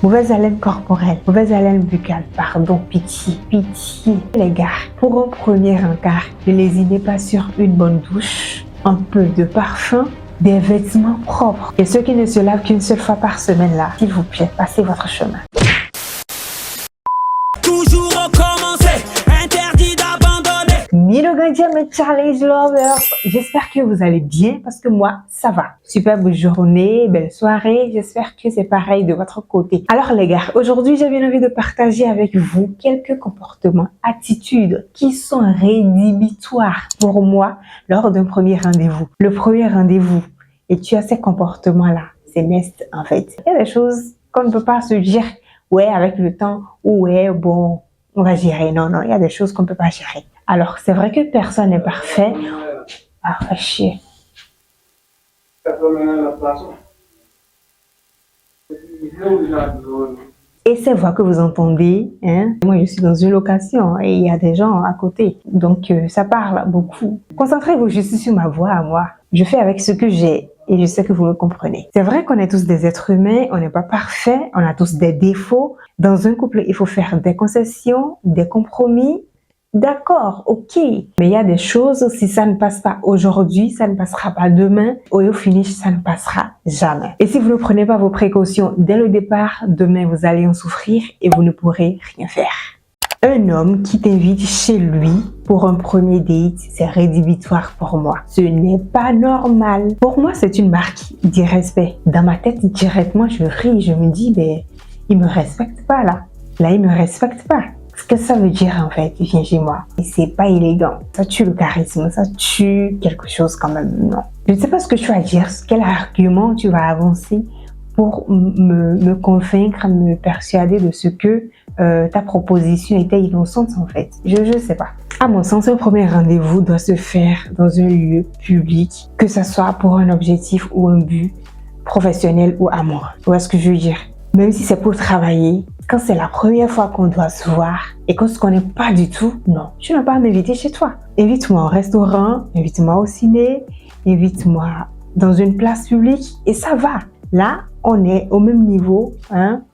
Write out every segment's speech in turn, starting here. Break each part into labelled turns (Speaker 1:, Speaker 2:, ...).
Speaker 1: Mauvaise haleine corporelle, mauvaise haleine buccale, pardon, pitié, pitié. Les gars, pour un premier encart, ne lésinez pas sur une bonne douche, un peu de parfum, des vêtements propres. Et ceux qui ne se lavent qu'une seule fois par semaine là, s'il vous plaît, passez votre chemin.
Speaker 2: Toujours recommencer, interdit d'abandonner.
Speaker 1: Minogandia, mes challenge lovers, j'espère que vous allez bien parce que moi, ça va. Superbe journée, belle soirée, j'espère que c'est pareil de votre côté. Alors les gars, aujourd'hui j'ai bien envie de partager avec vous quelques comportements, attitudes qui sont rédhibitoires pour moi lors d'un premier rendez-vous. Le premier rendez-vous, et tu as ces comportements-là, c'est nest en fait. Il y a des choses qu'on ne peut pas se dire, ouais, avec le temps, ou ouais, bon, on va gérer. Non, non, il y a des choses qu'on ne peut pas gérer. Alors, c'est vrai que personne n'est parfait. Ah, fait chier. Et ces voix que vous entendez, hein, moi je suis dans une location et il y a des gens à côté. Donc, ça parle beaucoup. Concentrez-vous juste sur ma voix à moi. Je fais avec ce que j'ai. Et je sais que vous me comprenez. C'est vrai qu'on est tous des êtres humains, on n'est pas parfaits, on a tous des défauts. Dans un couple, il faut faire des concessions, des compromis. D'accord, ok. Mais il y a des choses, si ça ne passe pas aujourd'hui, ça ne passera pas demain. Au finish, ça ne passera jamais. Et si vous ne prenez pas vos précautions dès le départ, demain, vous allez en souffrir et vous ne pourrez rien faire. Un homme qui t'invite chez lui pour un premier date, c'est rédhibitoire pour moi. Ce n'est pas normal. Pour moi, c'est une marque d'irrespect. Dans ma tête, directement, je ris. Je me dis, ben, il me respecte pas là. Là, il me respecte pas. Ce que ça veut dire en fait, viens chez moi. Et c'est pas élégant. Ça tue le charisme, ça tue quelque chose quand même. Non. Je ne sais pas ce que tu vas dire, quel argument tu vas avancer pour me convaincre, me persuader de ce que ta proposition était innocente en fait. Je ne sais pas. À mon sens, un premier rendez-vous doit se faire dans un lieu public, que ce soit pour un objectif ou un but professionnel ou amoureux. Vous voyez ce que je veux dire? Même si c'est pour travailler, quand c'est la première fois qu'on doit se voir et qu'on ne se connaît pas du tout, non, tu n'as pas à m'inviter chez toi. Invite-moi au restaurant, invite-moi au ciné, invite-moi dans une place publique et ça va. Là, on est au même niveau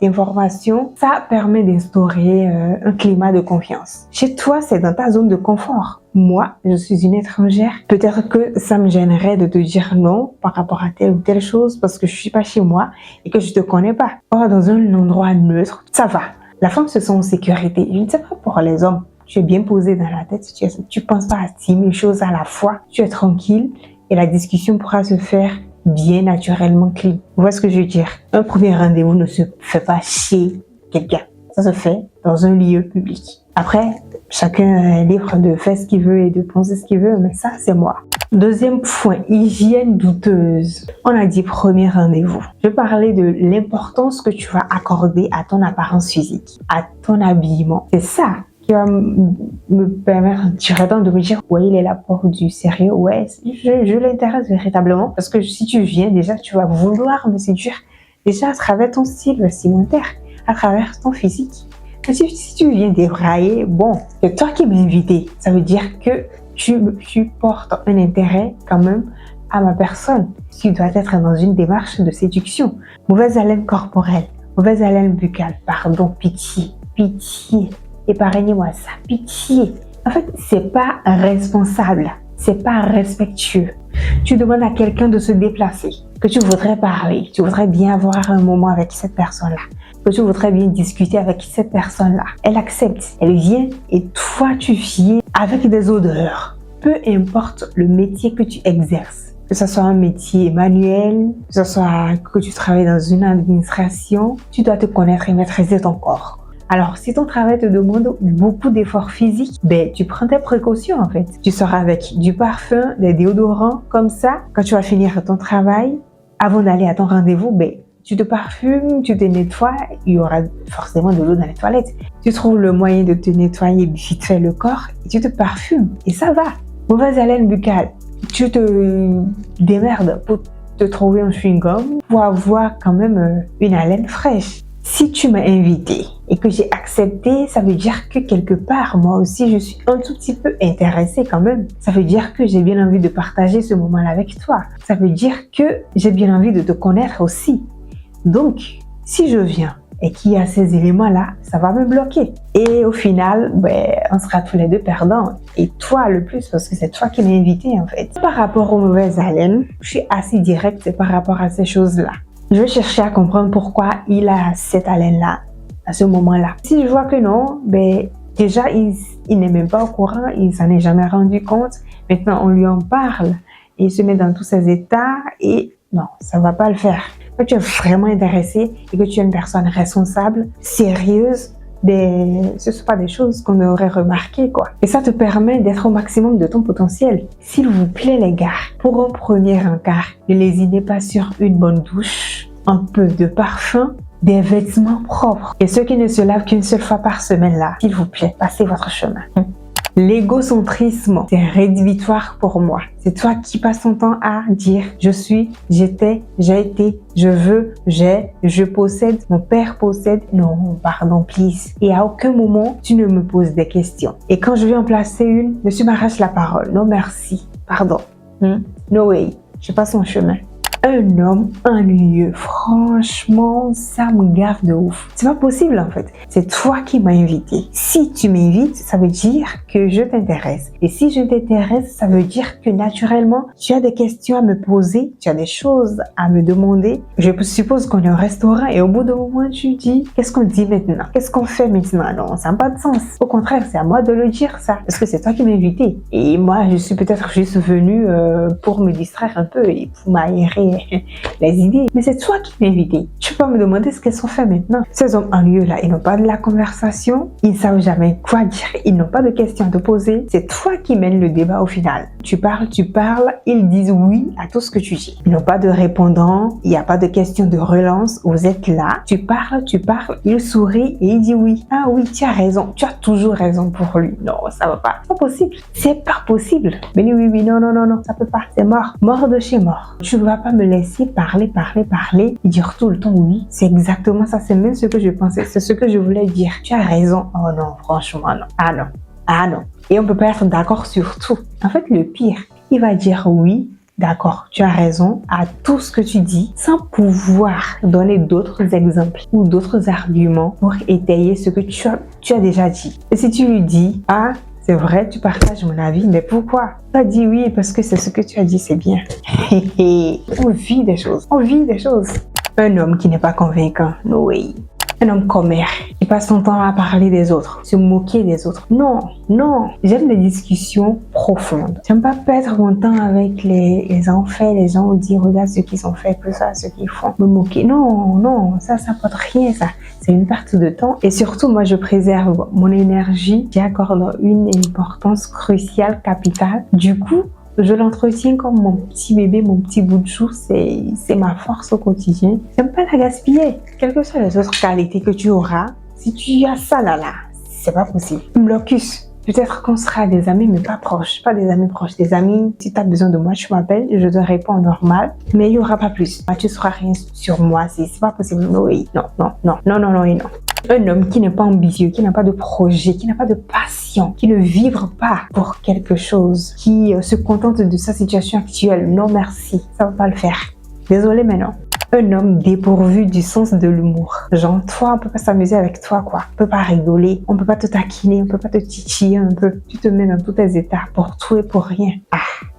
Speaker 1: d'information. Ça permet d'instaurer un climat de confiance. Chez toi, c'est dans ta zone de confort. Moi, je suis une étrangère. Peut-être que ça me gênerait de te dire non par rapport à telle ou telle chose parce que je suis pas chez moi et que je te connais pas. Or, dans un endroit neutre, ça va. La femme se sent en sécurité. Je ne sais pas pour les hommes. Tu es bien posé dans la tête. Tu penses pas à 10 000 choses à la fois. Tu es tranquille et la discussion pourra se faire bien naturellement clean. Vous voyez ce que je veux dire? Un premier rendez-vous ne se fait pas chez quelqu'un. Ça se fait dans un lieu public. Après, chacun est libre de faire ce qu'il veut et de penser ce qu'il veut, mais ça, c'est moi. Deuxième point, hygiène douteuse. On a dit premier rendez-vous. Je parlais de l'importance que tu vas accorder à ton apparence physique, à ton habillement. C'est ça qui va me permettre directement de me dire ouais, il est là pour du sérieux, ouais, je l'intéresse véritablement parce que si tu viens déjà, tu vas vouloir me séduire déjà à travers ton style vestimentaire, à travers ton physique. Mais si tu viens débrailler, bon, c'est toi qui m'as invité, ça veut dire que tu portes un intérêt quand même à ma personne. Tu dois être dans une démarche de séduction. Mauvaise haleine corporelle, mauvaise haleine buccale, pardon, pitié, pitié. Épargnez-moi ça, pitié. En fait, c'est pas responsable, c'est pas respectueux. Tu demandes à quelqu'un de se déplacer, que tu voudrais parler, tu voudrais bien avoir un moment avec cette personne-là, que tu voudrais bien discuter avec cette personne-là. Elle accepte, elle vient et toi, tu viens avec des odeurs. Peu importe le métier que tu exerces, que ce soit un métier manuel, que ce soit que tu travailles dans une administration, tu dois te connaître et maîtriser ton corps. Alors, si ton travail te demande beaucoup d'efforts physiques, ben, tu prends tes précautions en fait. Tu sors avec du parfum, des déodorants, comme ça. Quand tu vas finir ton travail, avant d'aller à ton rendez-vous, ben, tu te parfumes, tu te nettoies. Il y aura forcément de l'eau dans les toilettes. Tu trouves le moyen de te nettoyer vite fait le corps et tu te parfumes. Et ça va. Mauvaise haleine buccale. Tu te démerdes pour te trouver un chewing-gum pour avoir quand même une haleine fraîche. Si tu m'as invité et que j'ai accepté, ça veut dire que quelque part, moi aussi, je suis un tout petit peu intéressée quand même. Ça veut dire que j'ai bien envie de partager ce moment-là avec toi. Ça veut dire que j'ai bien envie de te connaître aussi. Donc, si je viens et qui a ces éléments-là, ça va me bloquer. Et au final, on sera tous les deux perdants. Et toi le plus, parce que c'est toi qui m'as invité en fait. Par rapport aux mauvaises haleines, je suis assez directe par rapport à ces choses-là. Je vais chercher à comprendre pourquoi il a cette haleine-là à ce moment-là. Si je vois que non, déjà il n'est même pas au courant, il s'en est jamais rendu compte. Maintenant, on lui en parle et il se met dans tous ses états et non, ça va pas le faire. Quand tu es vraiment intéressé et que tu es une personne responsable, sérieuse, ce ne sont pas des choses qu'on aurait remarquées, quoi. Et ça te permet d'être au maximum de ton potentiel. S'il vous plaît, les gars, pour un premier encart, ne lésinez pas sur une bonne douche, un peu de parfum, des vêtements propres. Et ceux qui ne se lavent qu'une seule fois par semaine, là, s'il vous plaît, passez votre chemin. L'égocentrisme, c'est rédhibitoire pour moi. C'est toi qui passes ton temps à dire je suis, j'étais, j'ai été, je veux, j'ai, je possède, mon père possède. Non, pardon, please. Et à aucun moment, tu ne me poses des questions. Et quand je vais en placer une, monsieur m'arrache la parole. Non, merci. Pardon. No way. Je passe mon chemin. Un homme ennuyeux, franchement, ça me gaffe de ouf. C'est pas possible en fait. C'est toi qui m'as invité. Si tu m'invites, ça veut dire que je t'intéresse. Et si je t'intéresse, ça veut dire que naturellement, tu as des questions à me poser, tu as des choses à me demander. Je suppose qu'on est au restaurant et au bout d'un moment, tu dis, qu'est-ce qu'on dit maintenant? Qu'est-ce qu'on fait maintenant? Non, ça n'a pas de sens. Au contraire, c'est à moi de le dire ça. Parce que c'est toi qui m'as invité. Et moi, je suis peut-être juste venue pour me distraire un peu et pour m'aérer les idées. Mais c'est toi qui m'as invité. Tu peux me demander ce qu'elles sont fait maintenant. Ces hommes ennuyeux là, ils n'ont pas de la conversation. Ils ne savent jamais quoi dire. Ils n'ont pas de questions à te poser. C'est toi qui mènes le débat au final. Tu parles. Ils disent oui à tout ce que tu dis. Ils n'ont pas de répondant. Il n'y a pas de question de relance. Vous êtes là. Tu parles. Il sourit et il dit oui. Ah oui, tu as raison. Tu as toujours raison pour lui. Non, ça va pas. C'est pas possible. C'est pas possible. Mais oui, non. Ça peut pas. C'est mort. Mort de chez mort. Tu ne vas pas me laisser parler et dire tout le temps oui. C'est exactement ça. C'est même ce que je pensais. C'est ce que je voulais dire. Tu as raison. Oh non, franchement, non. Ah non. Et on peut pas être d'accord sur tout. En fait, le pire, il va dire oui, d'accord, tu as raison à tout ce que tu dis sans pouvoir donner d'autres exemples ou d'autres arguments pour étayer ce que tu as déjà dit. Et si tu lui dis, ah, c'est vrai, tu partages mon avis, mais pourquoi? Tu as dit oui parce que c'est ce que tu as dit, c'est bien. On vit des choses. Un homme qui n'est pas convaincant, no way. Un homme commère, qui passe son temps à parler des autres, se moquer des autres. Non. J'aime les discussions profondes. J'aime pas perdre mon temps avec les enfaits, les gens dire regarde ce qu'ils ont fait, plus ça, ce qu'ils font. Me moquer. Non, ça n'apporte rien, ça. C'est une perte de temps. Et surtout, moi, je préserve mon énergie. J'y accorde une importance cruciale, capitale. Du coup, je l'entretiens comme mon petit bébé, mon petit bout de chou. C'est ma force au quotidien. J'aime pas la gaspiller. Quelles que soient les autres qualités que tu auras, si tu as ça là, c'est pas possible. Blocus. Peut-être qu'on sera des amis, mais pas proches. Pas des amis proches. Des amis, si tu as besoin de moi, tu m'appelles, je te réponds normal. Mais il n'y aura pas plus. Tu ne sauras rien sur moi. C'est pas possible. Non. Un homme qui n'est pas ambitieux, qui n'a pas de projet, qui n'a pas de passion, qui ne vibre pas pour quelque chose, qui se contente de sa situation actuelle. Non, merci. Ça va pas le faire. Désolé, mais non. Un homme dépourvu du sens de l'humour. Genre, toi, on peut pas s'amuser avec toi, quoi. On peut pas rigoler, on peut pas te taquiner, on peut pas te titiller un peu. Tu te mets dans tous tes états pour tout et pour rien.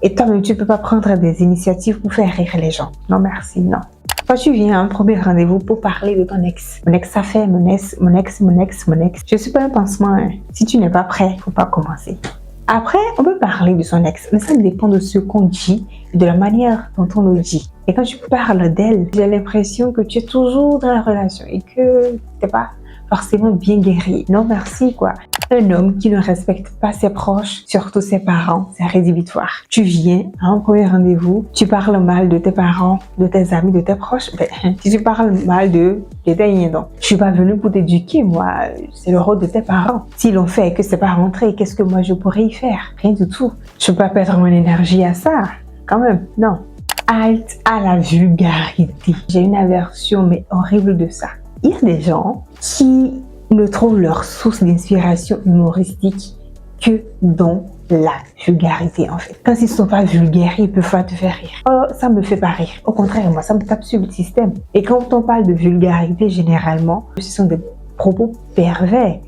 Speaker 1: Et toi-même, tu peux pas prendre des initiatives pour faire rire les gens. Non, merci, non. Quand tu viens à un premier rendez-vous pour parler de ton ex, mon ex ça fait, mon ex. Je suis pas un pansement, hein. Si tu n'es pas prêt, faut pas commencer. Après, on peut parler de son ex, mais ça dépend de ce qu'on dit et de la manière dont on le dit. Et quand tu parles d'elle, j'ai l'impression que tu es toujours dans la relation et que t'es pas forcément bien guéri. Non, merci, quoi. Un homme qui ne respecte pas ses proches, surtout ses parents, c'est rédhibitoire. Tu viens à un premier rendez-vous, tu parles mal de tes parents, de tes amis, de tes proches. Si tu parles mal de tes donc, je suis pas venue pour t'éduquer, moi. C'est le rôle de tes parents. S'ils l'ont fait et que c'est pas rentré, qu'est-ce que moi je pourrais y faire? Rien du tout. Je peux pas perdre mon énergie à ça. Quand même, non. Halte à la vulgarité. J'ai une aversion, mais horrible de ça. Il y a des gens qui ne trouvent leur source d'inspiration humoristique que dans la vulgarité en fait. Quand ils sont pas vulgaires, ils peuvent pas te faire rire. Oh, ça me fait pas rire. Au contraire, moi, ça me tape sur le système. Et quand on parle de vulgarité, généralement, ce sont des propos pervers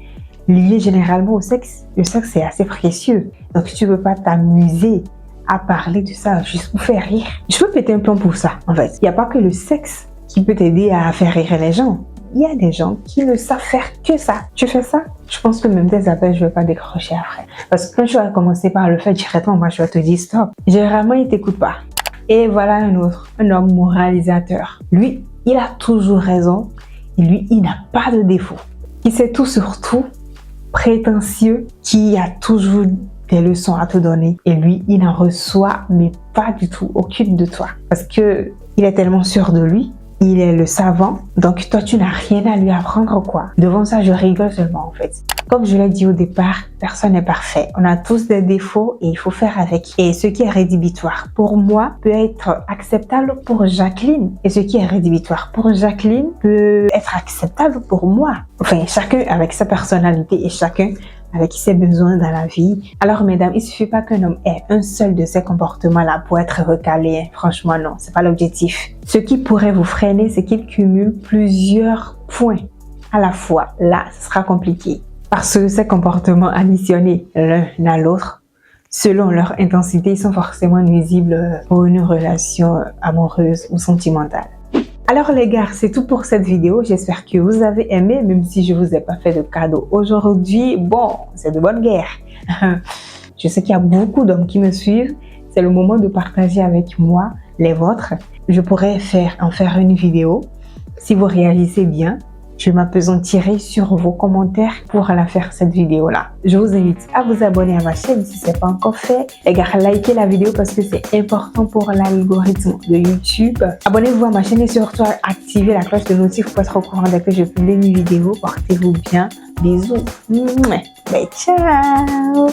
Speaker 1: liés généralement au sexe. Le sexe, c'est assez précieux. Donc, tu peux pas t'amuser à parler de ça juste pour faire rire. Je peux péter un plomb pour ça, en fait. Il n'y a pas que le sexe qui peut t'aider à faire rire les gens. Il y a des gens qui ne savent faire que ça. Tu fais ça, je pense que même tes appels, je ne vais pas décrocher après. Parce que quand tu vas commencer par le faire directement, moi, je vais te dire stop. Généralement, il ne t'écoute pas. Et voilà un autre, un homme moralisateur. Lui, il a toujours raison. Et lui, il n'a pas de défaut. Il sait tout sur tout, prétentieux, qui a toujours des leçons à te donner. Et lui, il en reçoit, mais pas du tout, aucune de toi. Parce que il est tellement sûr de lui. Il est le savant, donc toi tu n'as rien à lui apprendre quoi. Devant ça, je rigole seulement en fait. Comme je l'ai dit au départ, personne n'est parfait. On a tous des défauts et il faut faire avec. Et ce qui est rédhibitoire pour moi peut être acceptable pour Jacqueline. Et ce qui est rédhibitoire pour Jacqueline peut être acceptable pour moi. Enfin, chacun avec sa personnalité et chacun avec ses besoins dans la vie. Alors mesdames, il suffit pas qu'un homme ait un seul de ces comportements-là pour être recalé. Franchement non, c'est pas l'objectif. Ce qui pourrait vous freiner, c'est qu'il cumule plusieurs points à la fois. Là, ce sera compliqué. Parce que ces comportements additionnés l'un à l'autre, selon leur intensité, ils sont forcément nuisibles pour une relation amoureuse ou sentimentale. Alors les gars, c'est tout pour cette vidéo. J'espère que vous avez aimé, même si je vous ai pas fait de cadeau aujourd'hui. Bon, c'est de bonne guerre. Je sais qu'il y a beaucoup d'hommes qui me suivent. C'est le moment de partager avec moi les vôtres. Je pourrais en faire une vidéo. Si vous réagissez bien, je m'appesantirai sur vos commentaires pour la faire cette vidéo-là. Je vous invite à vous abonner à ma chaîne si ce n'est pas encore fait. Les gars, likez la vidéo parce que c'est important pour l'algorithme de YouTube. Abonnez-vous à ma chaîne et surtout activez la cloche de notif pour être au courant dès que je publie une vidéo. Portez-vous bien. Bisous. Bye, ciao.